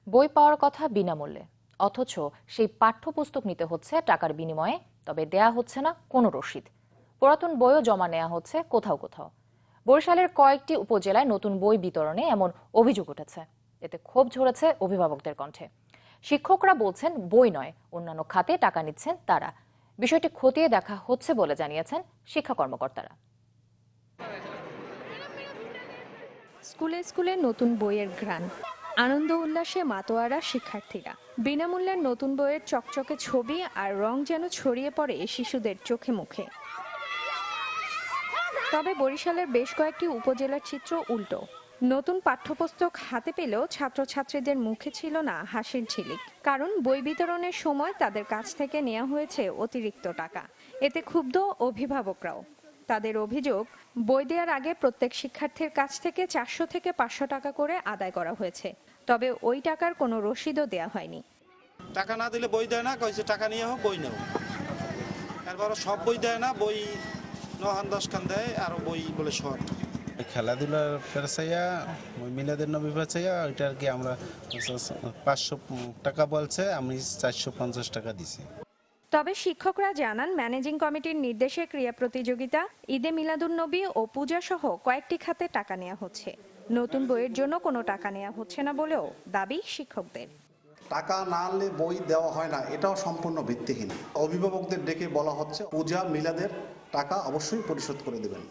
বই পাওয়ার কথা বিনামূল্যে, অথচ সেই পাঠ্যপুস্তক নিতে হচ্ছে টাকার বিনিময়ে, তবে দেয়া হচ্ছে না কোনো রসিদ। পুরাতন বইও জমা নেওয়া হচ্ছে কোথাও কোথাও। বরিশালের কয়েকটি উপজেলায় নতুন বই বিতরণে এমন অভিযোগ উঠেছে। এতে ক্ষোভ ঝরেছে অভিভাবকদের কণ্ঠে। শিক্ষকরা বলছেন বই নয়, অন্যান্য খাতে টাকা নিচ্ছেন তারা। বিষয়টি খতিয়ে দেখা হচ্ছে বলে জানিয়েছেন শিক্ষা কর্মকর্তারা। স্কুলে স্কুলে নতুন বইয়ের ঘ্রাণ, আনন্দ উল্লাসে মাতোয়ারা শিক্ষার্থীরা। বিনামূল্যের নতুন বইয়ের চকচকে ছবি আর রং যেন ছড়িয়ে পড়ে শিশুদের চোখে মুখে। তবে বরিশালের বেশ কয়েকটি উপজেলার চিত্র উল্টো। নতুন পাঠ্যপুস্তক হাতে পেলেও ছাত্রছাত্রীদের মুখে ছিল না হাসির ঝিলিক, কারণ বই বিতরণের সময় তাদের কাছ থেকে নেওয়া হয়েছে অতিরিক্ত টাকা। এতে ক্ষুব্ধ অভিভাবকরাও। তাদের অভিযোগ, বই দেওয়ার আগে প্রত্যেক শিক্ষার্থীর কাছ থেকে 400 থেকে 500 টাকা করে আদায় করা হয়েছে, তবে ওই টাকার কোনো রসিদও দেওয়া হয়নি। টাকা না দিলে বই দেয় না, কইছে টাকা নিয়ে হোক বই নাও। এরপর সব বই দেয় না, বই 9-10 খান দেয়, আর বই বলে শর্ট। খেলাধুলার চাইয়া মিলাদের নবী চাইয়া ওইটা আর কি আমরা 500 টাকা বলছে, আমি 450 টাকা দিছি। তবে শিক্ষকরা জানান, ম্যানেজিং কমিটির নির্দেশে ক্রীড়া প্রতিযোগিতা, ঈদে মিলাদুন্নবী ও পূজা সহ কয়েকটি খাতে টাকা নেওয়া হচ্ছে। নতুন বইয়ের জন্য কোনো টাকা নেওয়া হচ্ছে না বলেও দাবি শিক্ষকদের। টাকা না আনলে বই দেওয়া হয় না, এটাও সম্পূর্ণ ভিত্তিহীন। অভিভাবকদের ডেকে বলা হচ্ছে পূজা মিলাদের টাকা অবশ্যই পরিশোধ করে দেবেন,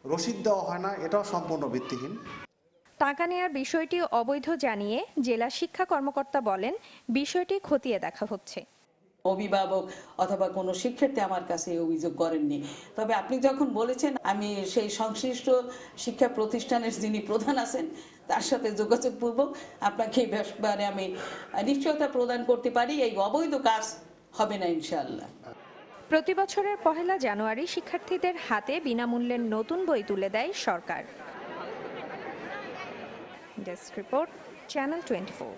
রসিদ দেওয়া হয় না, এটাও সম্পূর্ণ ভিত্তিহীন। টাকা নেয়ার বিষয়টি অবৈধ জানিয়ে জেলা শিক্ষা কর্মকর্তা বলেন, বিষয়টি খতিয়ে দেখা হচ্ছে। অভিভাবক অথবা কোনো শিক্ষার্থী আমার কাছে অভিযোগ করেননি। তবে আপনি যখন বলেছেন, আমি সেই সংশ্লিষ্ট শিক্ষা প্রতিষ্ঠানের যিনি প্রধান আছেন তার সাথে যোগাযোগ পূর্বক আপনাকে এই ব্যাপারে আমি নিশ্চয়তা প্রদান করতে পারি, এই অবৈধ কাজ হবে না ইনশাআল্লাহ। প্রতি বছরের 1 জানুয়ারি শিক্ষার্থীদের হাতে বিনামূল্যের নতুন বই তুলে দেয় সরকার। Desk report, channel 24।